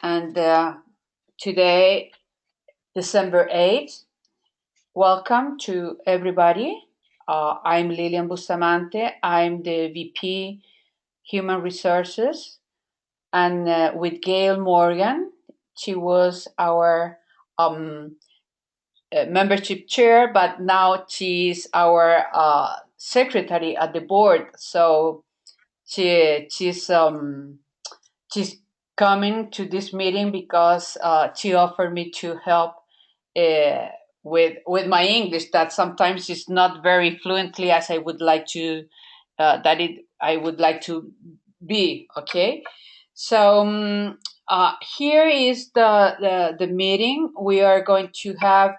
And today, December 8th, welcome to everybody. I'm Lilian Bustamante. I'm the VP Human Resources. And with Gail Morgan, she was our membership chair, but now she's our secretary at the board. So she's coming to this meeting because she offered me to help uh, with my English that sometimes is not very fluently as I would like to I would like to be. Okay, so here is the meeting. We are going to have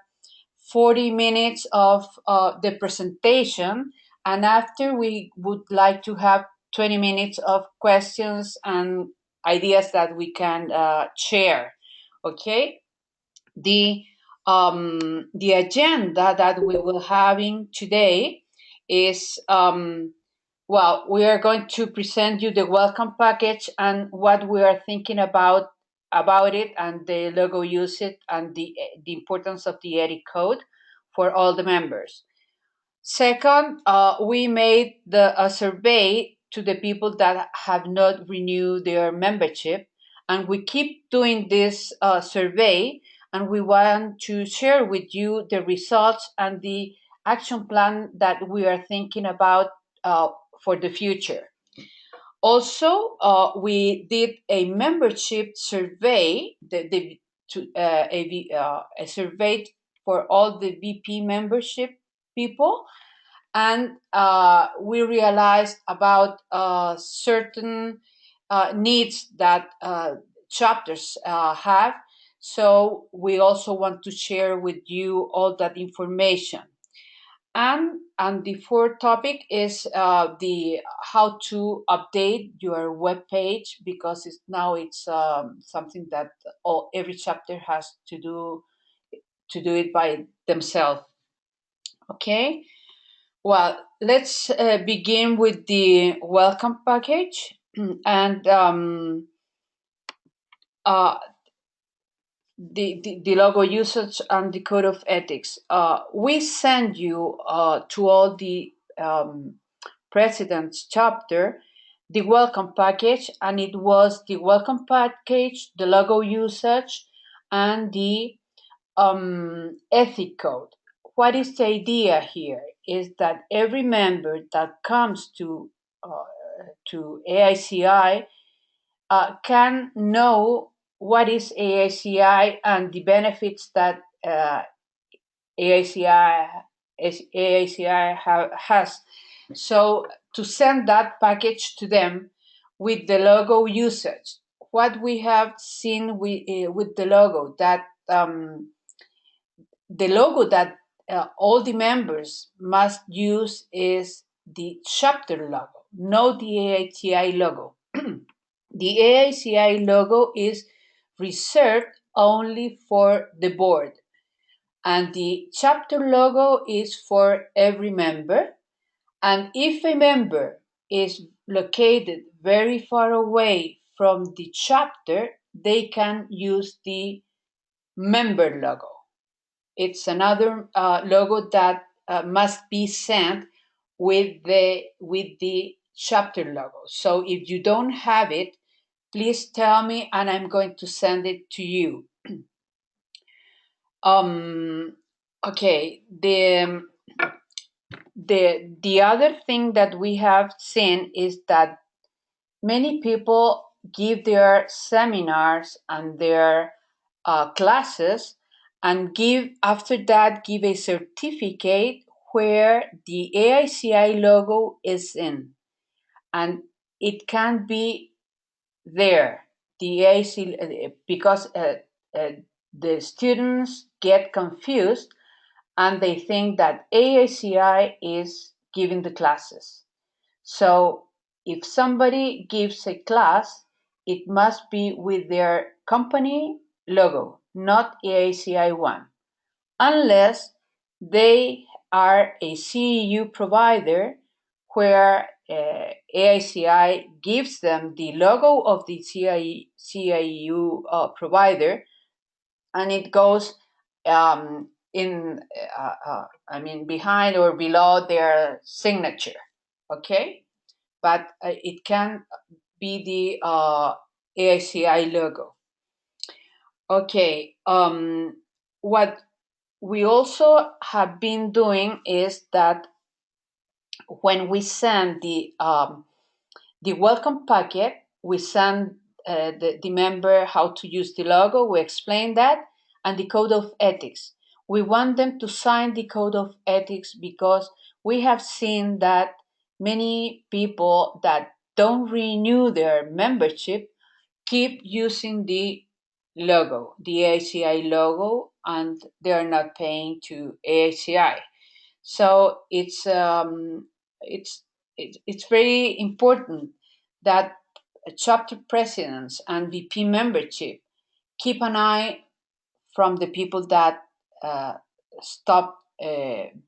40 minutes of the presentation, and after we would like to have 20 minutes of questions and ideas that we can share. Okay, the agenda that we will having today is well, we are going to present you the welcome package and what we are thinking about it, and the logo usage, and the importance of the ETHIES code for all the members. Second, we made a survey to the people that have not renewed their membership, and we keep doing this survey, and we want to share with you the results and the action plan that we are thinking about for the future. Also, we did a membership survey, a survey for all the VP membership people, and we realized about certain needs that chapters have. So we also want to share with you all that information. And the fourth topic is the how to update your web page, because it's something that every chapter has to do it by themselves. Okay. Well, let's begin with the welcome package and the logo usage and the code of ethics. We send you to all the president's chapter the welcome package, and it was the welcome package, the logo usage, and the ethic code. What is the idea here is that every member that comes to AICI can know what is AICI and the benefits that AICI has. So to send that package to them with the logo usage, what we have seen with the logo, that the logo that all the members must use is the chapter logo, not the AICI logo. The AICI logo is reserved only for the board, and the chapter logo is for every member. And if a member is located very far away from the chapter, they can use the member logo. It's another logo that must be sent with the chapter logo. So if you don't have it, please tell me, and I'm going to send it to you. Okay. The other thing that we have seen is that many people give their seminars and their classes, and after that give a certificate where the AICI logo is in, and it can be there. The AICI, because the students get confused and they think that AICI is giving the classes. So if somebody gives a class, it must be with their company logo, not AICI one, unless they are a CEU provider where AICI gives them the logo of the CIU provider, and it goes behind or below their signature. Okay, but it can be the AICI logo. Okay, what we also have been doing is that when we send the welcome packet, we send the member how to use the logo, we explain that, and the code of ethics. We want them to sign the code of ethics because we have seen that many people that don't renew their membership keep using the logo, the AICI logo, and they are not paying to AICI. So it's very important that chapter presidents and VP membership keep an eye from the people that stop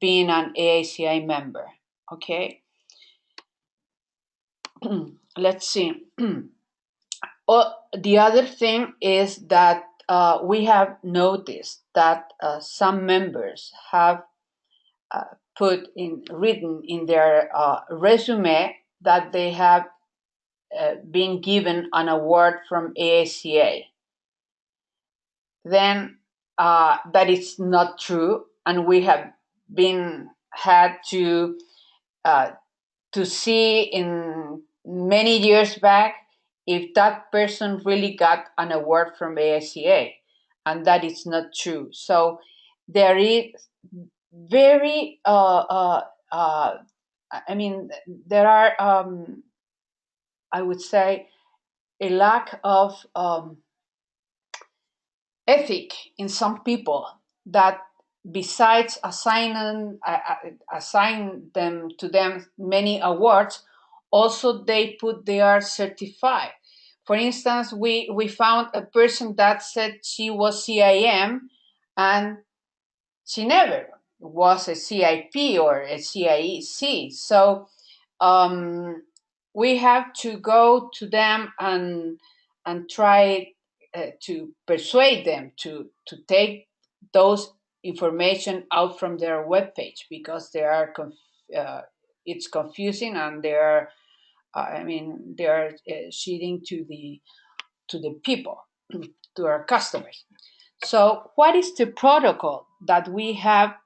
being an AICI member. Okay, let's see. The other thing is that we have noticed that some members have written in their resume that they have been given an award from AICA. Then that is not true, and we have been had to see in many years back if that person really got an award from AICA, and that is not true. So there is very there are I would say a lack of ethic in some people that besides assign them to them many awards, also they put they are certified. For instance, we found a person that said she was CIM, and she never was a CIP or a CIEC. So we have to go to them and try to persuade them to take those information out from their webpage, because they are it's confusing, and they are they are cheating to the people, to our customers. So what is the protocol that we have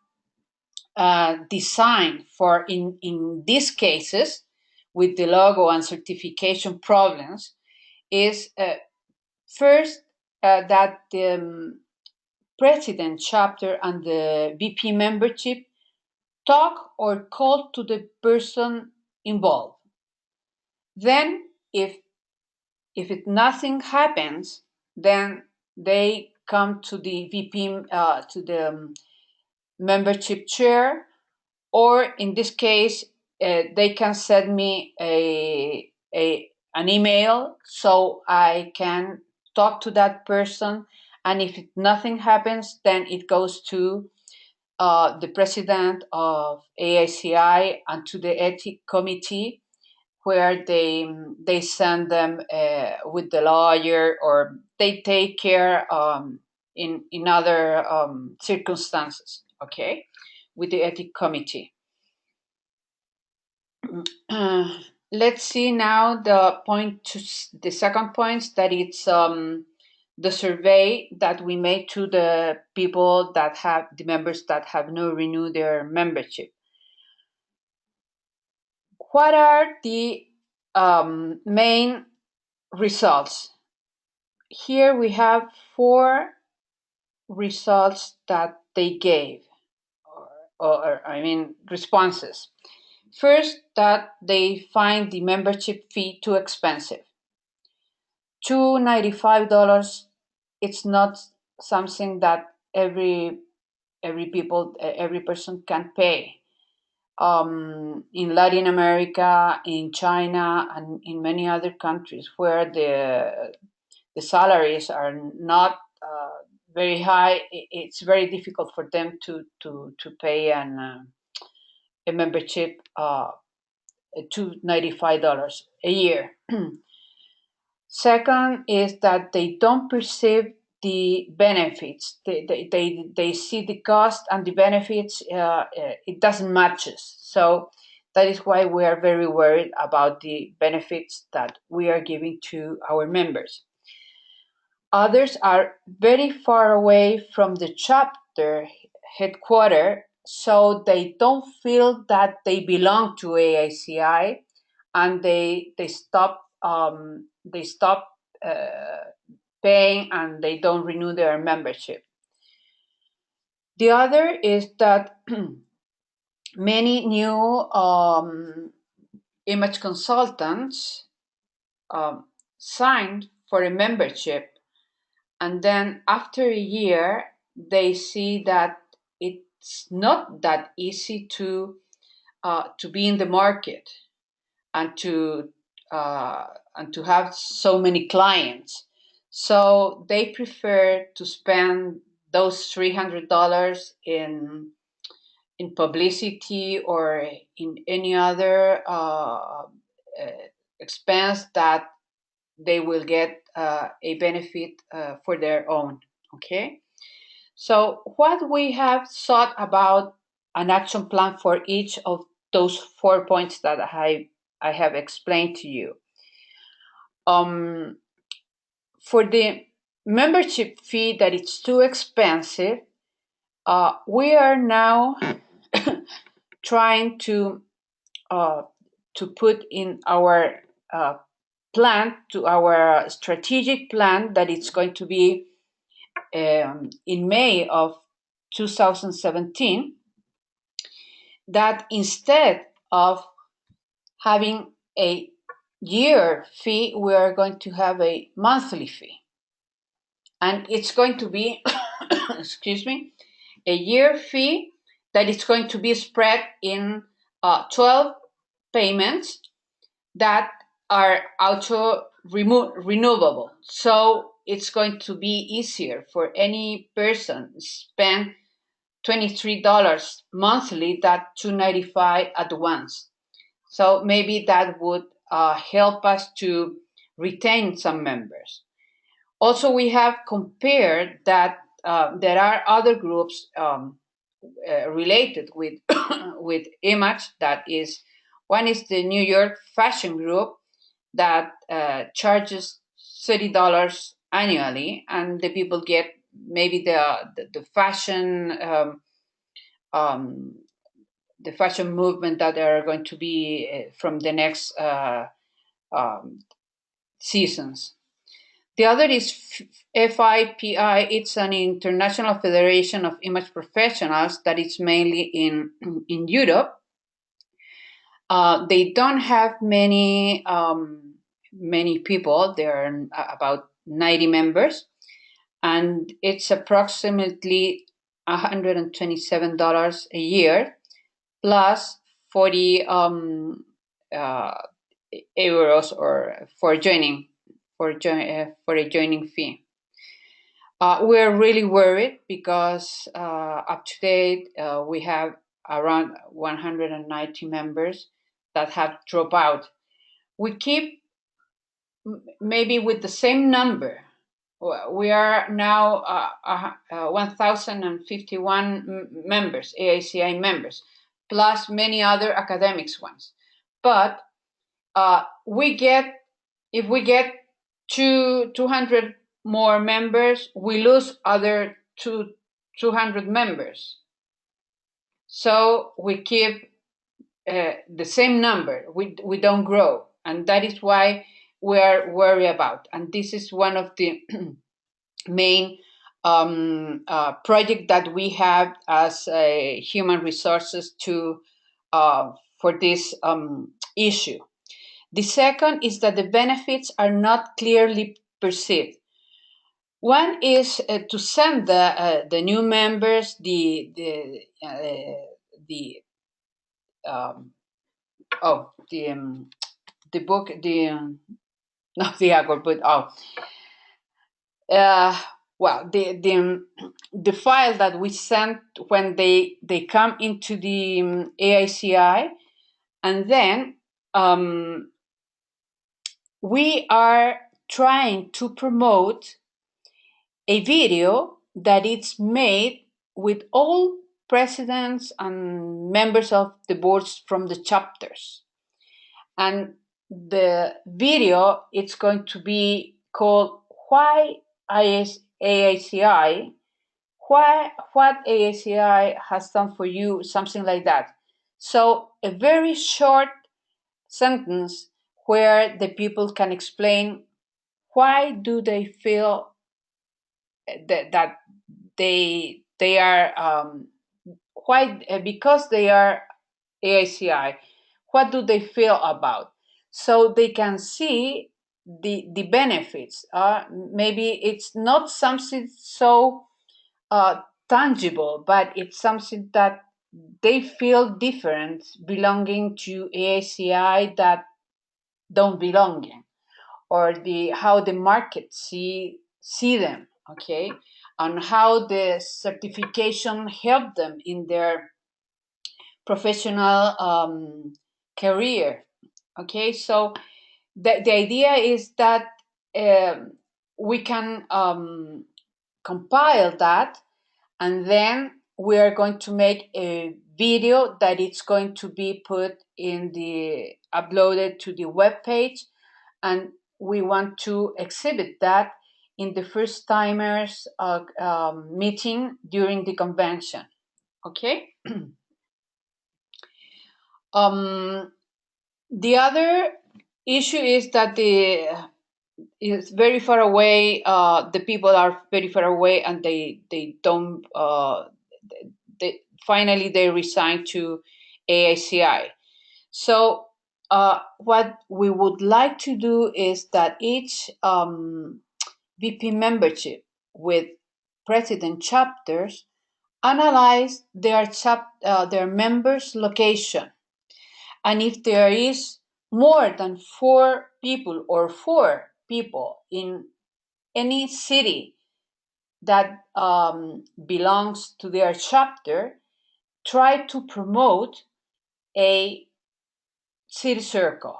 designed for in these cases with the logo and certification problems? Is first that the president, chapter, and the VP membership talk or call to the person involved. Then nothing happens, then they come to the VP, to the membership chair, or in this case, they can send me an email so I can talk to that person. And if nothing happens, then it goes to the president of AICI and to the ethics committee, where they send them with the lawyer, or they take care in other circumstances. Okay, with the ethics committee. Let's see now the second point, that it's the survey that we made to the people that have the members that have not renewed their membership. What are the main results? Here we have 4 results that they gave, responses. First, that they find the membership fee too expensive. $295, it's not something that every person can pay. In Latin America, in China, and in many other countries where the salaries are not very high, it's very difficult for them to pay a membership $295 a year. Second is that they don't perceive the benefits. They see the cost and the benefits, it doesn't matches. So that is why we are very worried about the benefits that we are giving to our members. Others are very far away from the chapter headquarters, so they don't feel that they belong to AICI, and they stop paying, and they don't renew their membership. The other is that many new image consultants signed for a membership, and then after a year they see that it's not that easy to be in the market and to have so many clients. So they prefer to spend those $300 in publicity or in any other expense that they will get a benefit for their own. Okay. So what we have thought about an action plan for each of those 4 points that I have explained to you. For the membership fee that it's too expensive, we are now trying to put in our plan, to our strategic plan, that it's going to be in May of 2017, that instead of having a year fee, we are going to have a monthly fee. And it's going to be, excuse me, a year fee that is going to be spread in 12 payments that are auto renewable. So it's going to be easier for any person spend $23 monthly than $295 at once. So maybe that would help us to retain some members. Also, we have compared that there are other groups related with with image. That is, one is the New York Fashion Group that charges $30 annually, and the people get maybe the fashion the fashion movement that are going to be from the next seasons. The other is FIPI. It's an international federation of image professionals that is mainly in Europe. They don't have many people. There are about 90 members, and it's approximately $127 a year plus 40 euros or for joining for a joining fee. We're really worried because up to date we have around 190 members that have dropped out. We keep maybe with the same number. We are now 1,051 members, AICI members, plus many other academics ones. But if we get 200 more members, we lose other 200 members. So we keep the same number. We don't grow, and that is why we're worried about. And this is one of the main project that we have as human resources for this issue. The second is that the benefits are not clearly perceived. One is to send the new members the book, not the accord, but the file that we sent when they come into the AICI, and then we are trying to promote a video that is made with all presidents and members of the boards from the chapters. And the video, it's going to be called Why AICI, what AICI has done for you, something like that. So a very short sentence where the people can explain why do they feel that they are why because they are AICI, what do they feel about, so they can see the benefits. Maybe it's not something so tangible, but it's something that they feel different belonging to AICI that don't belong in, or the how the market see them, okay, and how the certification help them in their professional career. Okay, so the idea is that we can compile that, and then we are going to make a video that it's going to be put in the uploaded to the web page, and we want to exhibit that in the first timers meeting during the convention. Okay. The other issue is that it's very far away. The people are very far away, and they don't. Finally they resign to AICI. So what we would like to do is that each VP membership with president chapters analyze their members' location, and if there is more than 4 people or 4 people in any city that belongs to their chapter, try to promote a city circle.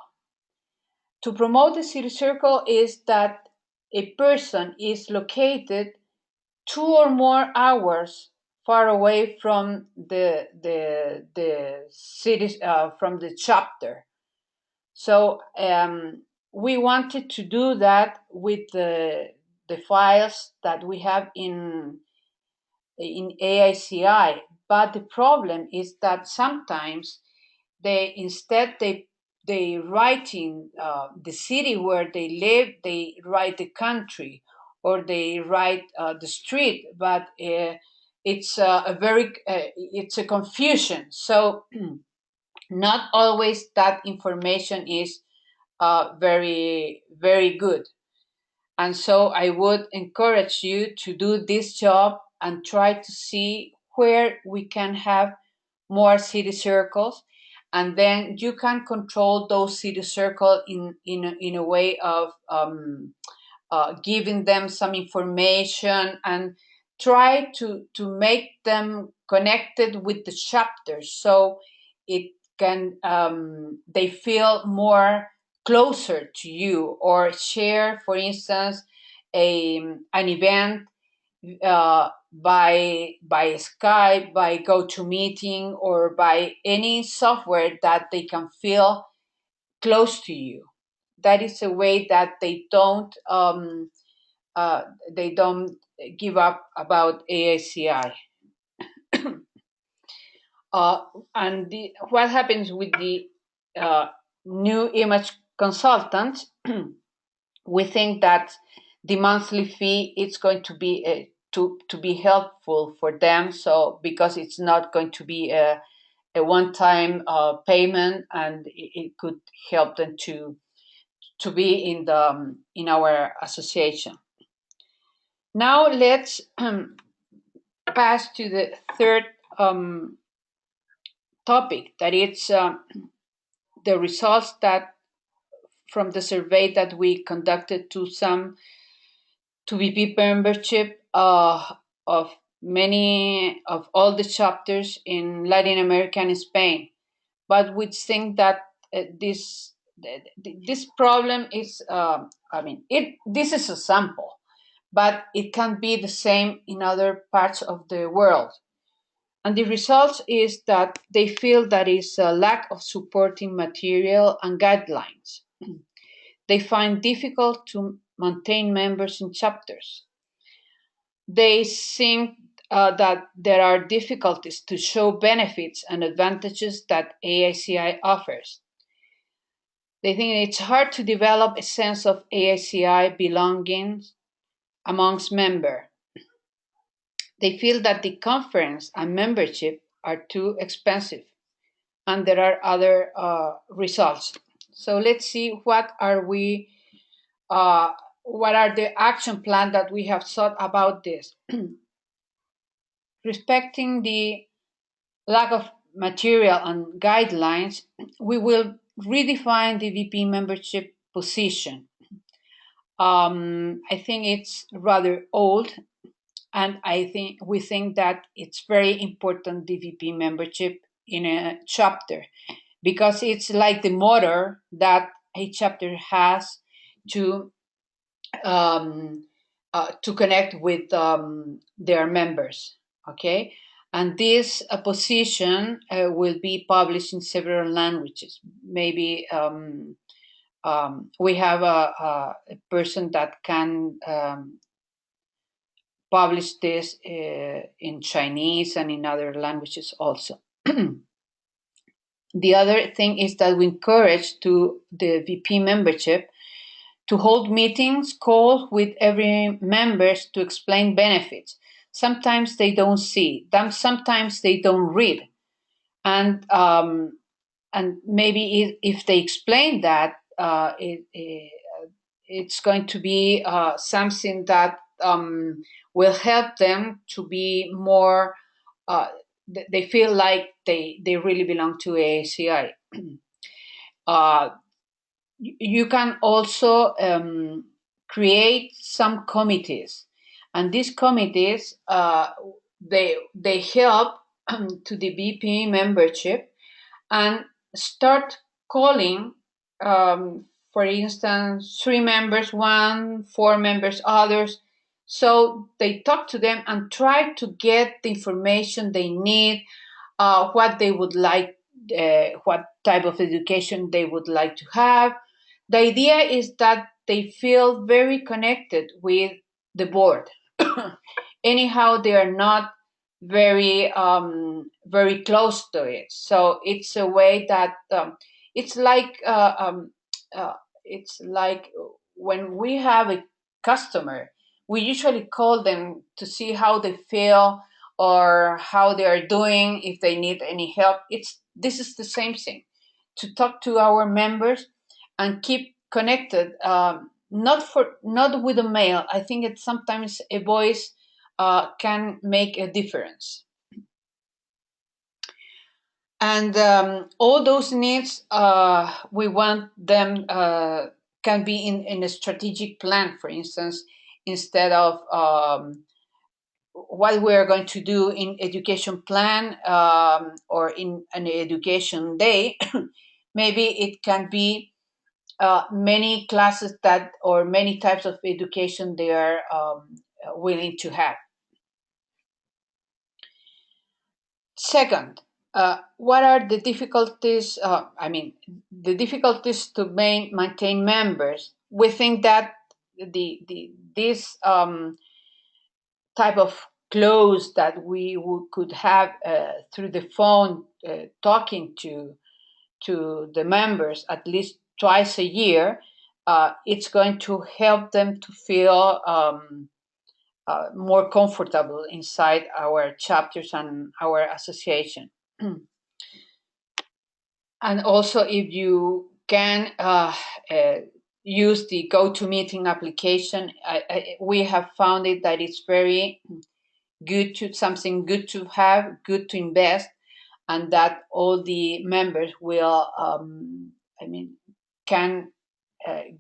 To promote the city circle is that a person is located 2 or more hours far away from the city, from the chapter. So we wanted to do that with the files that we have in AICI, but the problem is that sometimes they write in the city where they live, they write the country, or they write the street, but it's it's a confusion. So not always that information is very very good. And so I would encourage you to do this job and try to see where we can have more city circles, and then you can control those city circles in a way of giving them some information, and try to make them connected with the chapters, so it can they feel more closer to you, or share, for instance, an event by Skype, by GoToMeeting, or by any software that they can feel close to you. That is a way that they don't give up about AICI. What happens with the new image consultants? We think that the monthly fee is going to be to be helpful for them. So because it's not going to be a one-time payment, and it could help them to be in our association. Now let's pass to the third topic, that it's the results that from the survey that we conducted to some VP membership of many of all the chapters in Latin America and Spain. But we think that this problem is, this is a sample, but it can be the same in other parts of the world. And the result is that they feel that is a lack of supporting material and guidelines. They find difficult to maintain members in chapters. They think that there are difficulties to show benefits and advantages that AICI offers. They think it's hard to develop a sense of AICI belonging amongst members. They feel that the conference and membership are too expensive, and there are other results. So let's see what are the action plan that we have thought about this. Respecting the lack of material and guidelines, we will redefine the VP membership position. I think it's rather old, and we think that it's very important, the VP membership in a chapter, because it's like the motor that a chapter has to connect with their members. Okay, and this position will be published in several languages. Maybe we have a person that can publish this in Chinese and in other languages also. The other thing is that we encourage the VP membership to hold meetings, calls with every members to explain benefits. Sometimes they don't see them, sometimes they don't read, and maybe if they explain that, it's going to be something that will help them to be more. They feel like they really belong to AICI. You can also create some committees, and these committees they help to the VP membership and start calling, for instance, 3 members one, 4 members others. So they talk to them and try to get the information they need, what they would like, what type of education they would like to have. The idea is that they feel very connected with the board. Anyhow, they are not very very close to it. So it's a way that it's like when we have a customer, we usually call them to see how they feel or how they are doing, if they need any help. This is the same thing, to talk to our members and keep connected. Not with a mail. I think it's sometimes a voice can make a difference. And all those needs, we want them can be in a strategic plan. For instance, instead of what we are going to do in education plan or in an education day, maybe it can be many classes that, or many types of education they are willing to have. Second, what are the difficulties? The difficulties to maintain members. We think that this type of close that we could have through the phone, talking to the members at least twice a year, it's going to help them to feel more comfortable inside our chapters and our association. And also, if you can use the GoToMeeting application, we have found it that it's very good something good to have, good to invest, and that all the members will, can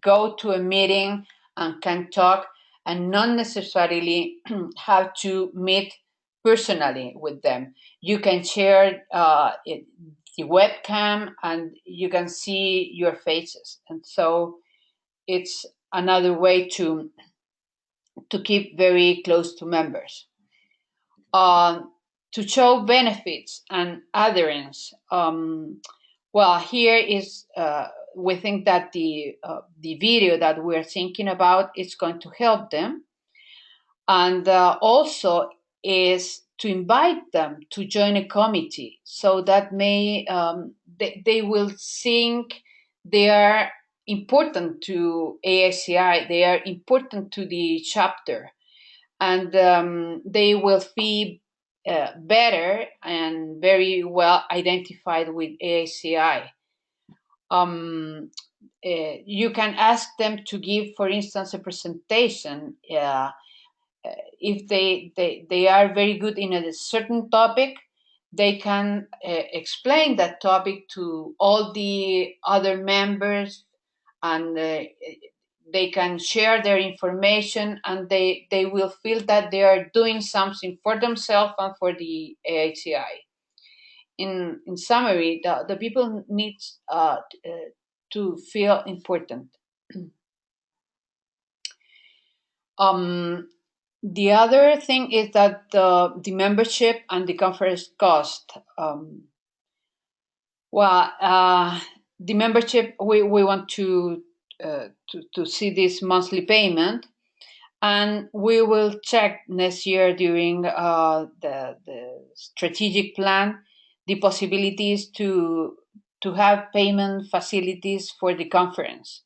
go to a meeting and can talk, and not necessarily have to meet personally with them. You can share the webcam, and you can see your faces. And so it's another way to keep very close to members. To show benefits and adherence, well, here is we think that the video that we're thinking about is going to help them, and also is to invite them to join a committee, so that they will think they are important to AICI, they are important to the chapter, and they will feel better and very well identified with AICI. You can ask them to give, for instance, a presentation. If they are very good in a certain topic, they can explain that topic to all the other members, and they can share their information, and they will feel that they are doing something for themselves and for the AICI. In summary, the people need to feel important. The other thing is that the membership and the conference cost. The membership, we want to see this monthly payment, and we will check next year during the strategic plan the possibilities to have payment facilities for the conference.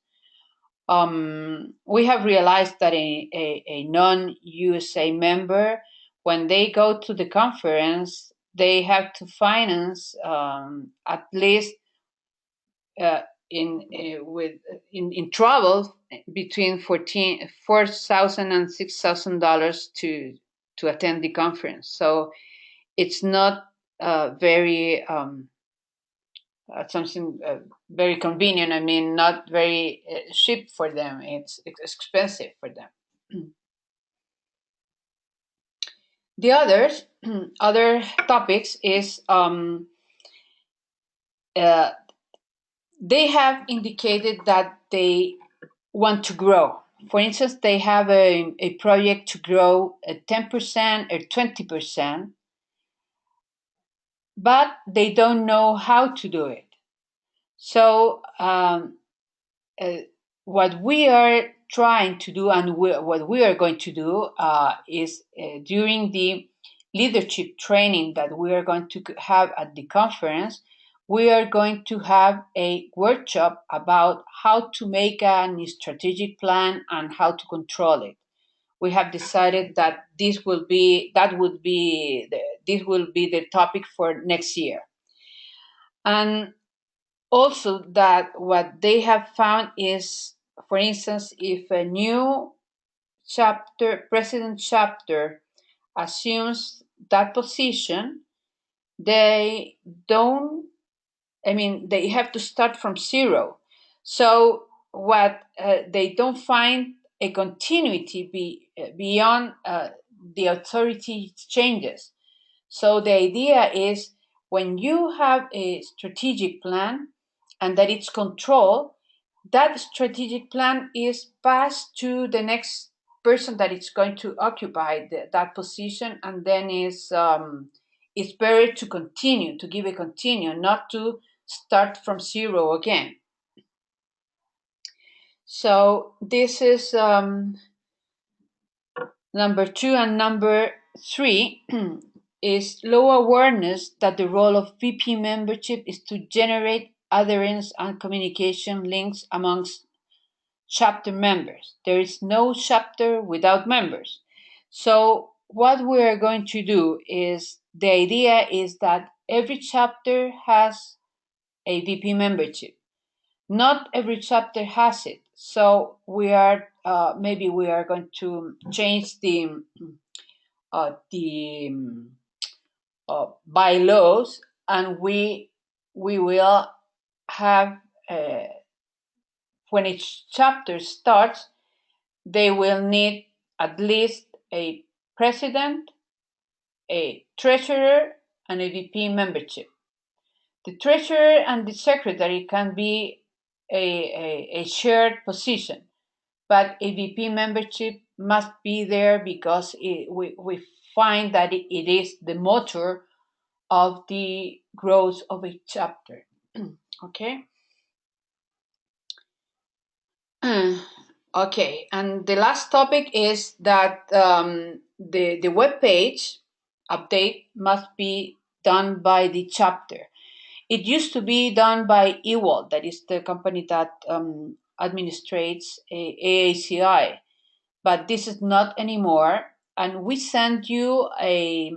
We have realized that a non-USA member, when they go to the conference, they have to finance at least in travel between $4,000 and $6,000 to attend the conference. So it's not very something very convenient. I mean, not very cheap for them. It's expensive for them. The other topics is they have indicated that they want to grow. For instance, they have a project to grow 10% or 20%, but they don't know how to do it. So what we are trying to do, and what we are going to do is during the leadership training that we are going to have at the conference, we are going to have a workshop about how to make a strategic plan and how to control it. We have decided that this will be the topic for next year. And also, that what they have found is, for instance, if a new president chapter assumes that position, they have to start from zero. So what they don't find a continuity beyond the authority changes. So the idea is, when you have a strategic plan and that it's controlled, that strategic plan is passed to the next person that is going to occupy that position, and then it's better to continue, to give a continue, not to start from zero again. So this is number 2, and number 3 is low awareness that the role of VP membership is to generate adherence and communication links amongst chapter members. There is no chapter without members. So what we are going to do is, the idea is that every chapter has a VP membership. Not every chapter has it. So we are maybe we are going to change the bylaws, and we will have when each chapter starts, they will need at least a president, a treasurer, and a VP membership. The treasurer and the secretary can be a shared position, but a VP membership must be there because we find that it is the motor of the growth of a chapter. Okay. Okay, and the last topic is that the web page update must be done by the chapter. It used to be done by EWAL, that is the company that administrates AICI, but this is not anymore. And we sent you a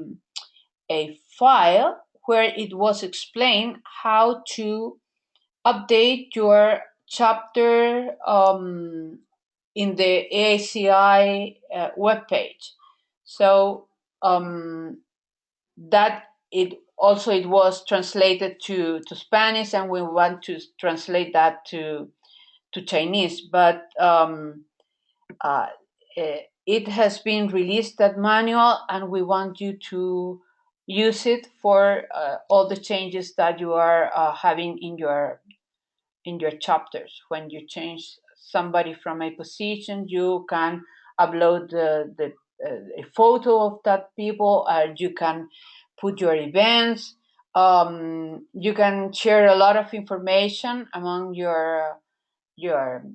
file where it was explained how to update your chapter in the AICI webpage. So that it was translated to Spanish, and we want to translate that to Chinese. But it has been released, that manual, and we want you to use it for all the changes that you are having in your chapters. When you change somebody from a position, you can upload a photo of that people, you can put your events, you can share a lot of information among your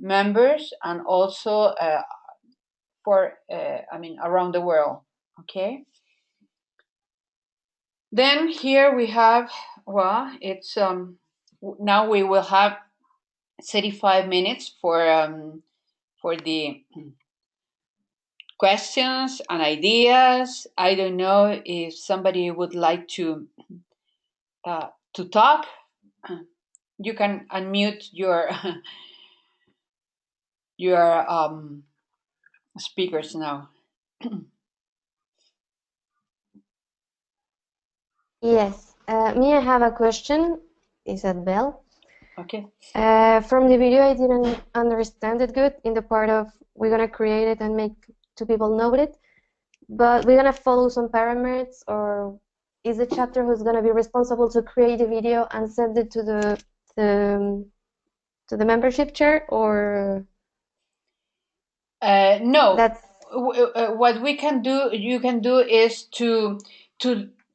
members, and also around the world. Okay. Then here we have, well, it's now we will have 35 minutes for the questions and ideas. I don't know if somebody would like to talk. You can unmute your speakers now. Yes, me, I have a question, Isabel. Okay. From the video, I didn't understand it good in the part of we're gonna create it and make two people know it, but we're gonna follow some parameters, or is the chapter who's gonna be responsible to create a video and send it to the membership chair, or no. that's What we can do, you can do, is to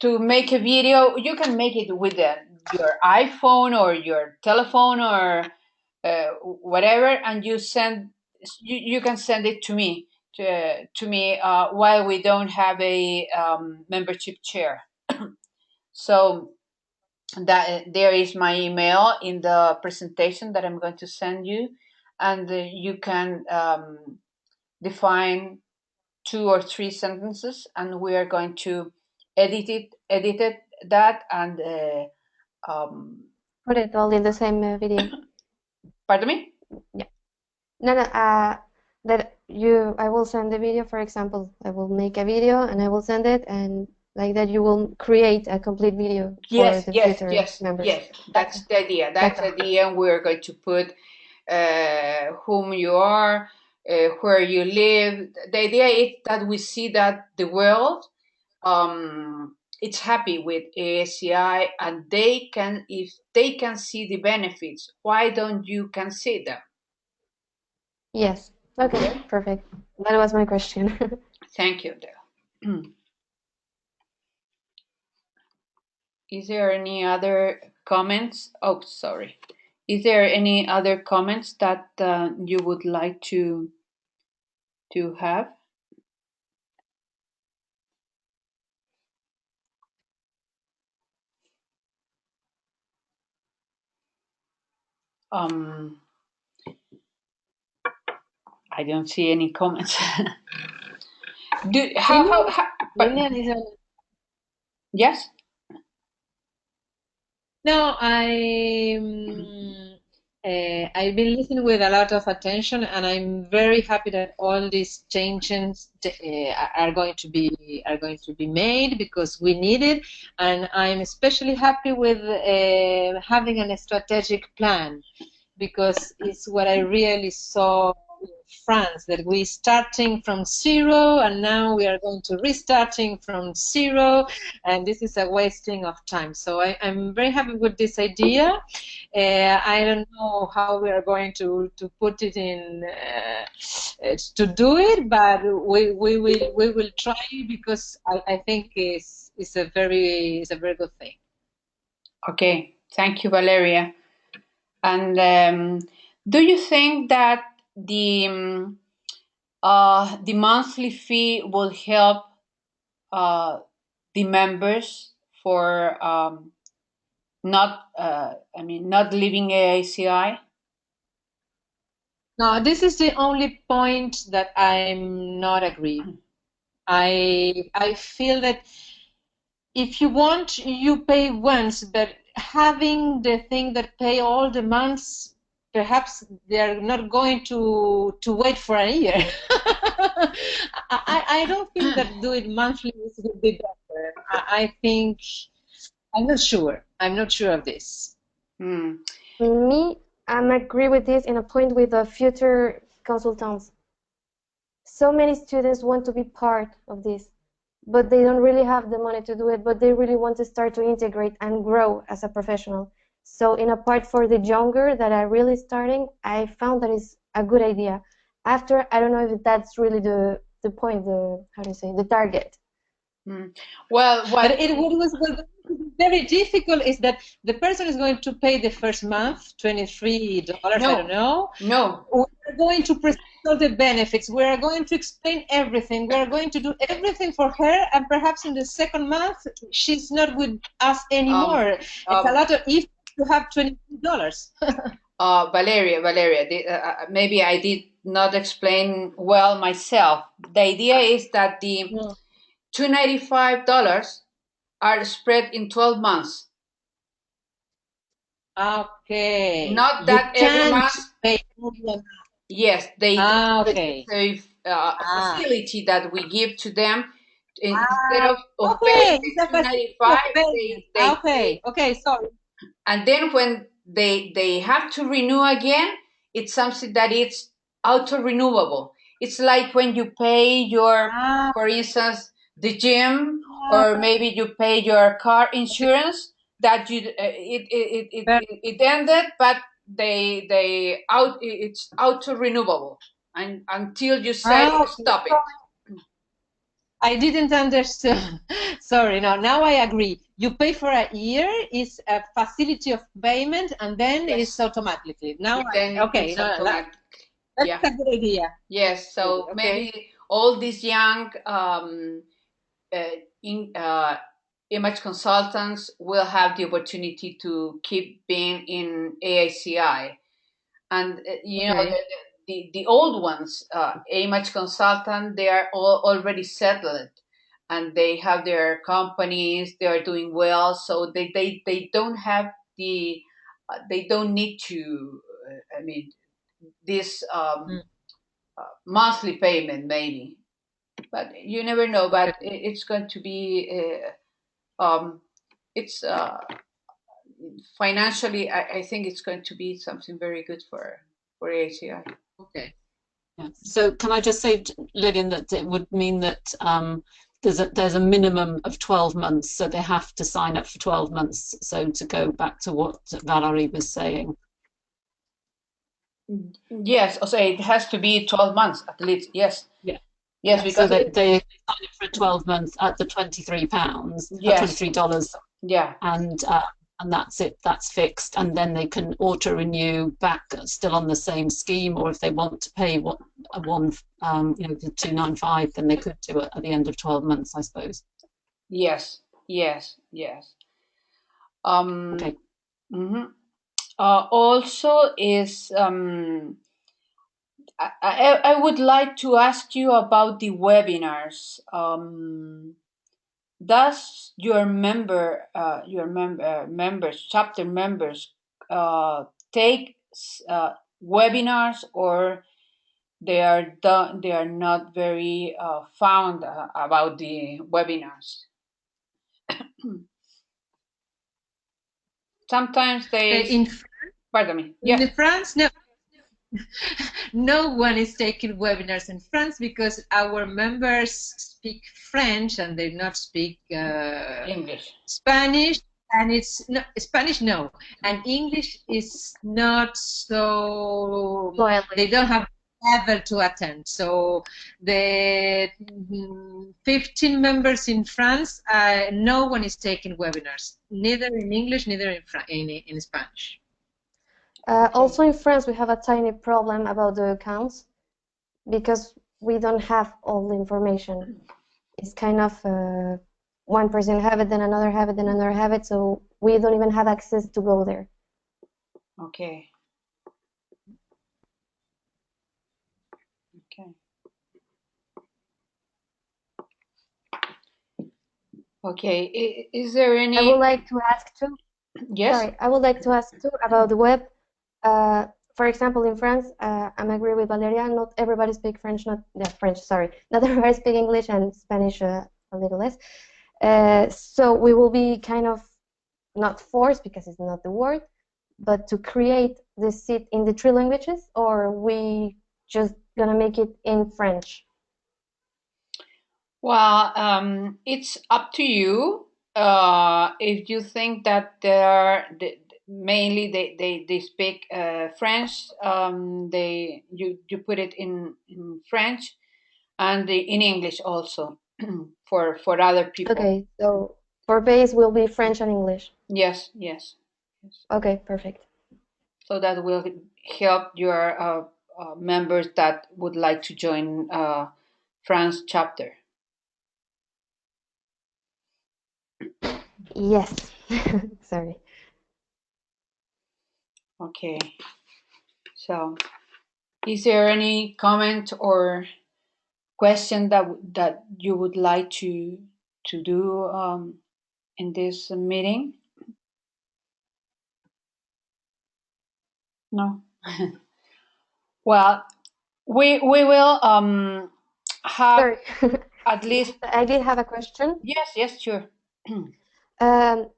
make a video. You can make it with your iPhone or your telephone or whatever, and you can send it to me while we don't have a membership chair. So that there is my email in the presentation that I'm going to send you, and you can define 2 or 3 sentences, and we are going to edit that and put it all in the same video. Pardon me? Yeah. No, I will send the video, for example. I will make a video and I will send it, and like that you will create a complete video for the future members. Yes, that's the idea. That's the idea. We're going to put whom you are, where you live. The idea is that we see that the world it's happy with AICI, and if they can see the benefits, why don't you can see them? Yes. Okay, perfect. That was my question. Thank you, Dale. Is there any other comments? Oh, sorry. Is there any other comments that you would like to have? I don't see any comments. Yes? No, I've been listening with a lot of attention, and I'm very happy that all these changes are going to be made, because we need it, and I'm especially happy with having a strategic plan, because it's what I really saw France, that we're starting from zero and now we are going to restarting from zero, and this is a wasting of time. So I'm very happy with this idea. I don't know how we are going to put it in to do it, but we will try, because I think it's a very good thing. Okay, thank you, Valeria. And do you think that the monthly fee will help the members for not leaving AICI? No, this is the only point that I'm not agree. I feel that if you want, you pay once, but having the thing that pay all the months, perhaps they're not going to wait for a year. I don't think that do it monthly would be better. I think, I'm not sure. I'm not sure of this. Me, I'm agree with this in a point with the future consultants. So many students want to be part of this, but they don't really have the money to do it, but they really want to start to integrate and grow as a professional. So in a part for the younger that are really starting, I found that is a good idea. After, I don't know if that's really the point, how do you say, the target. Well, what was very difficult is that the person is going to pay the first month, $23, I don't know. No. We're going to present all the benefits. We're going to explain everything. We're going to do everything for her, and perhaps in the second month, she's not with us anymore. It's a lot of if you have $23. Valeria, maybe I did not explain well myself. The idea is that the $295 are spread in 12 months. Okay. Not that every month. Pay. Yes, okay. Facility that we give to them instead of paying the $295. Okay, sorry. And then when they have to renew again, it's something that it's auto-renewable. It's like when you pay your, for instance, the gym, or maybe you pay your car insurance, that you it ended, but it's auto-renewable, and until you say stop it. I didn't understand. Sorry, now I agree. You pay for a year, is a facility of payment, and then it's automatically. Now, okay, that's a good idea. Yes, so maybe all these young image consultants will have the opportunity to keep being in AICI. And the old ones, image consultant, they are all already settled, and they have their companies. They are doing well, so they don't have the they don't need to. This monthly payment maybe, but you never know. But it's going to be it's financially. I think it's going to be something very good for ACI. Okay. Yeah. So can I just say, Lillian, that it would mean that there's a minimum of 12 months, so they have to sign up for 12 months. So to go back to what Valerie was saying. Yes, also it has to be 12 months at least. Yes. Yeah. Yes, because so they sign up for 12 months at the £23. Yes. $23. Yeah. And that's it. That's fixed, and then they can auto renew back still on the same scheme, or if they want to pay the $295, then they could do it at the end of 12 months, I suppose. Yes. Okay. Also, is I would like to ask you about the webinars. Does your chapter members take webinars, or they are not very fond about the webinars? Sometimes they. In pardon me. Yes. In France, no. no one is taking webinars in France because our members speak French and they not speak English. Spanish, and it's no, Spanish no, and English is not so. They don't have level to attend. So the 15 members in France, no one is taking webinars, neither in English, neither in Spanish. Also in France, we have a tiny problem about the accounts because we don't have all the information. It's kind of one person have it, then another have it, then another have it, so we don't even have access to go there. Okay. Okay. Okay. Is there any? I would like to ask too. Yes. Sorry, I would like to ask too about the web. For example, in France, I'm agree with Valeria. Not everybody speaks French. Sorry, not everybody speaks English and Spanish a little less. So we will be kind of not forced because it's not the word, but to create the seat in the three languages, or we just gonna make it in French? Well, it's up to you. If you think that mainly they speak French, you put it in French and in English also for other people. Okay, so for base will be French and English. Yes, yes. Okay, perfect. So that will help your members that would like to join France chapter. Yes. Sorry. Okay. So, is there any comment or question that you would like to do in this meeting? No. Well, we will have Sorry. at least. I did have a question. Yes, sure. At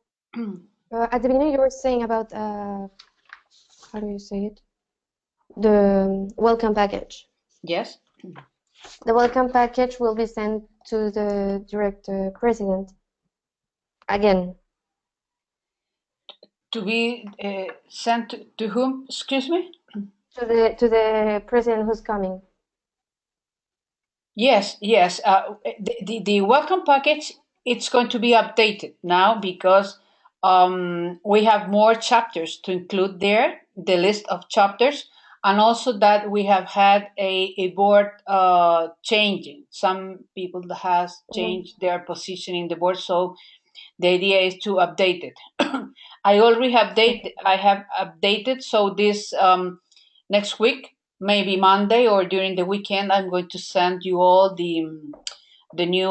the beginning, you were saying about how do you say it? The welcome package. Yes. The welcome package will be sent to the direct president again. To be sent to whom? Excuse me. To the president who's coming. Yes. The welcome package, it's going to be updated now because we have more chapters to include there, the list of chapters, and also that we have had a board changing. Some people has changed their position in the board, so the idea is to update it. I have updated, so this next week, maybe Monday or during the weekend, I'm going to send you all the new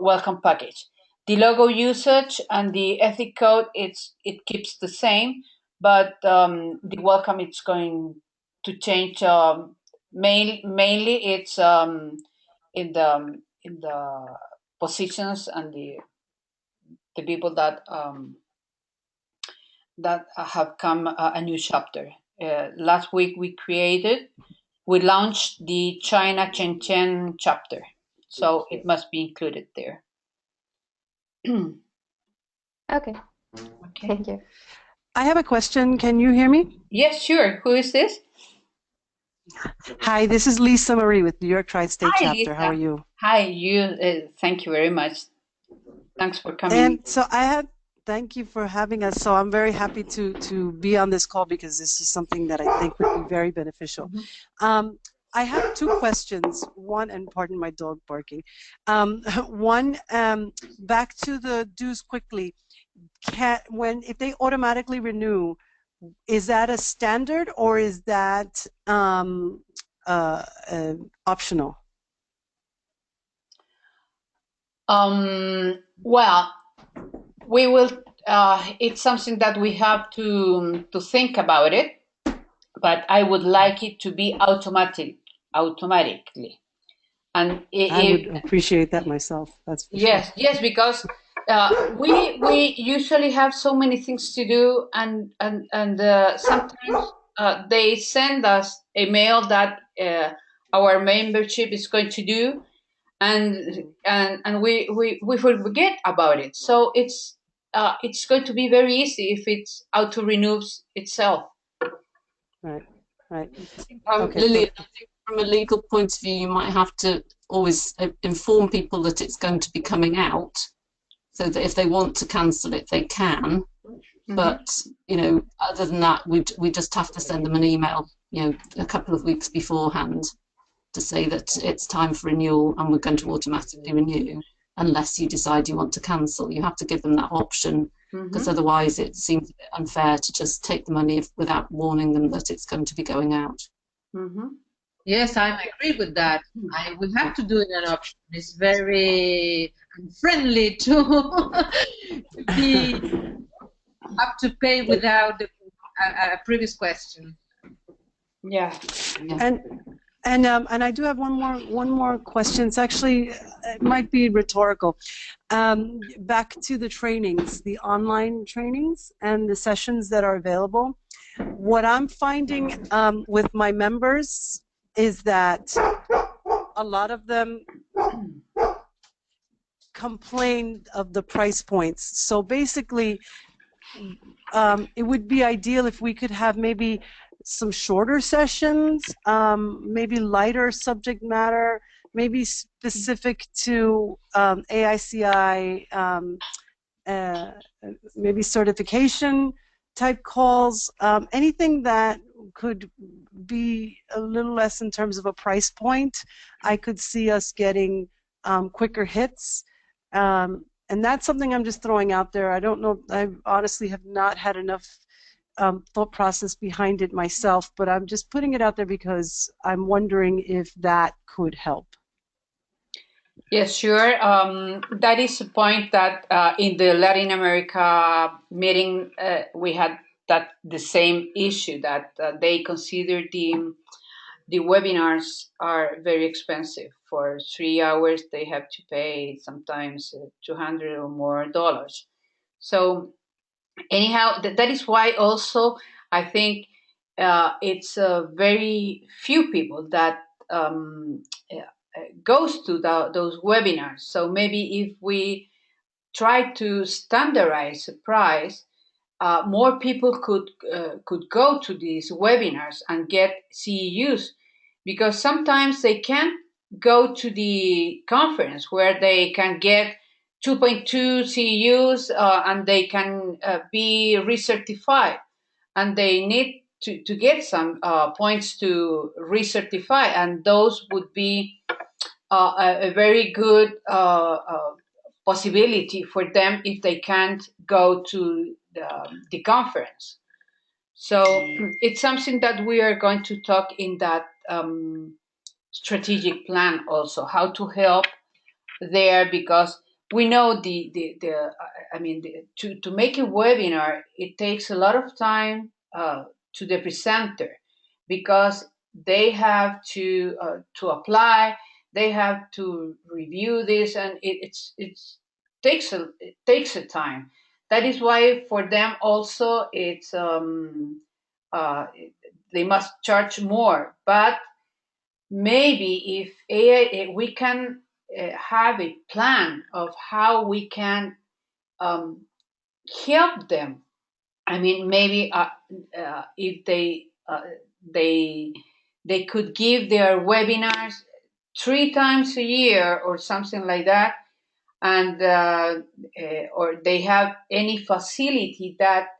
welcome package. The logo usage and the ethic code, it keeps the same, but the welcome it's going to change. Mainly, it's in the positions and the people that have come a new chapter. Last week we launched the China Shenzhen chapter, so it must be included there. Okay. Thank you. I have a question. Can you hear me? Yes, sure. Who is this? Hi, this is Lisa Marie with New York Tri-State Hi, Chapter. Lisa. How are you? Hi, you. Thank you very much. Thanks for coming. And so thank you for having us. So I'm very happy to be on this call because this is something that I think would be very beneficial. I have two questions. One, and pardon my dog barking. One, back to the dues quickly. If they automatically renew, is that a standard or is that optional? Well, we will. It's something that we have to think about it, but I would like it to be automatically. And I would appreciate that myself. That's for yes, sure. yes, because we usually have so many things to do, and sometimes they send us a mail that our membership is going to do, and we forget about it. So it's going to be very easy if it's auto renews itself. Right, right. Lillian, I think from a legal point of view, you might have to always inform people that it's going to be coming out, so that if they want to cancel it, they can. But other than that, we just have to send them an email, a couple of weeks beforehand, to say that it's time for renewal and we're going to automatically renew, unless you decide you want to cancel. You have to give them that option, because otherwise it seems a bit unfair to just take the money without warning them that it's going to be going out. Yes, I agree with that. We have to do it an option. It's very unfriendly to have to pay without a previous question. Yeah. And I do have one more question. It's actually, it might be rhetorical. Back to the trainings, the online trainings and the sessions that are available. What I'm finding with my members is that a lot of them complain of the price points. So basically, it would be ideal if we could have maybe some shorter sessions, maybe lighter subject matter, maybe specific to AICI, maybe certification type calls, anything that could be a little less in terms of a price point. I could see us getting quicker hits. And that's something I'm just throwing out there. I don't know, I honestly have not had enough thought process behind it myself, but I'm just putting it out there because I'm wondering if that could help. Yes, sure. That is a point that in the Latin America meeting, we had the same issue, that they consider the webinars are very expensive. For 3 hours, they have to pay sometimes $200 or more. So anyhow, that is why also I think it's very few people that goes to those webinars. So maybe if we try to standardize the price, more people could go to these webinars and get CEUs, because sometimes they can't go to the conference where they can get 2.2 CEUs and they can be recertified, and they need to get some points to recertify, and those would be a very good possibility for them if they can't go to the conference. So it's something that we are going to talk in that strategic plan also, how to help there, because we know to make a webinar, it takes a lot of time to the presenter, because they have to apply, they have to review this, and it takes a time. That is why for them also it's they must charge more. But maybe if we can have a plan of how we can help them. I mean, maybe if they could give their webinars 3 times a year or something like that, and or they have any facility that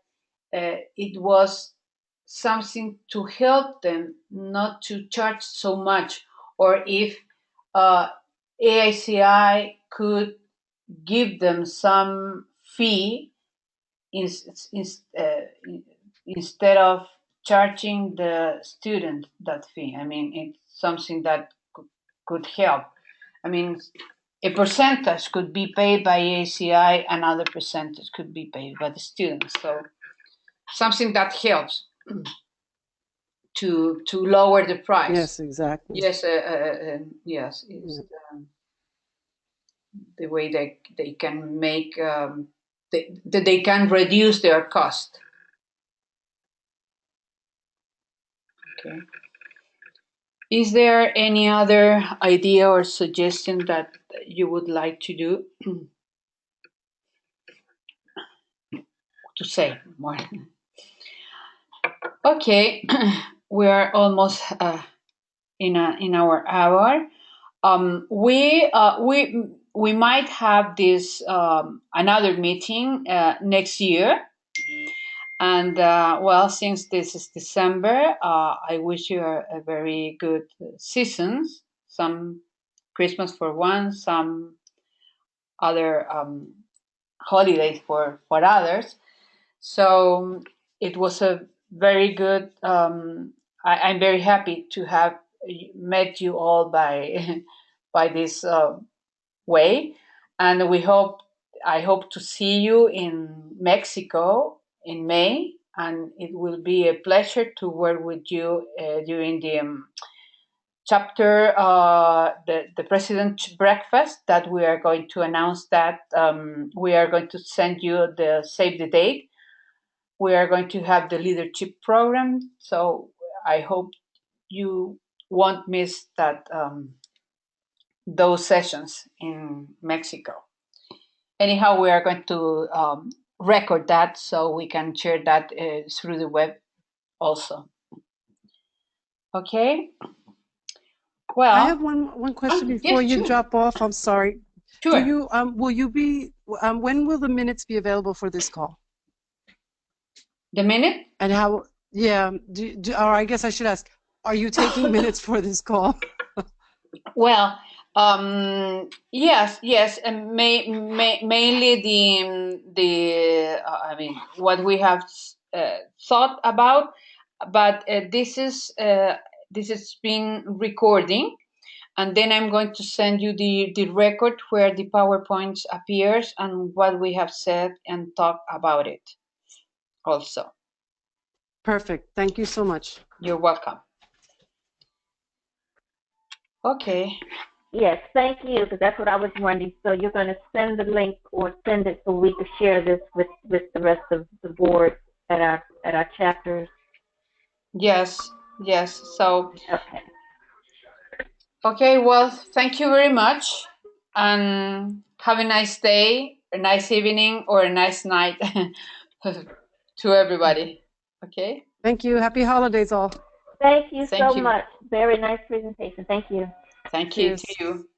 it was something to help them not to charge so much, or if AICI could give them some fee instead of charging the student that fee. I mean, it's something that could help. I mean, a percentage could be paid by AICI, another percentage could be paid by the students. So something that helps to lower the price. Yes, exactly. Yes, yes. It's, the way they can make that they can reduce their cost. Okay. Is there any other idea or suggestion that you would like to do? To say more. Okay, we are almost in our hour. We might have this another meeting next year, and well, since this is December, I wish you a very good season. Some Christmas for one, some other holidays for others. So it was a very good. I'm very happy to have met you all by by this way, and I hope to see you in Mexico in May, and it will be a pleasure to work with you during the chapter, the president breakfast that we are going to announce that we are going to send you the save the date. We are going to have the leadership program, so I hope you won't miss that those sessions in Mexico. Anyhow, we are going to record that so we can share that through the web also. Okay. Well, I have one question before yes, you sure. drop off. I'm sorry. Sure. Do you will you be when will the minutes be available for this call? The minute? And how? Yeah. Or I guess I should ask: are you taking minutes for this call? Well, yes, and mainly the I mean what we have thought about, but this is being recording, and then I'm going to send you the record where the PowerPoints appears and what we have said and talked about it. Also. Perfect. Thank you so much. You're welcome. Okay. Yes, thank you, because that's what I was wondering. So you're going to send the link or send it so we can share this with the rest of the board at our chapters. Yes. So. Okay. Okay. Well, thank you very much, and have a nice day, a nice evening, or a nice night to everybody. Okay. Thank you. Happy holidays, all. Thank you Thank so you. much. Very nice presentation. Thank you. Thank Cheers. you to you.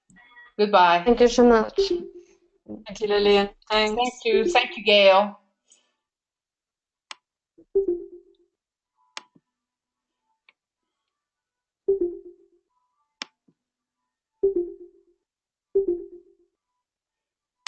Goodbye. Thank you so much. Thank you, Lillian. Thanks. Thank you, Gail.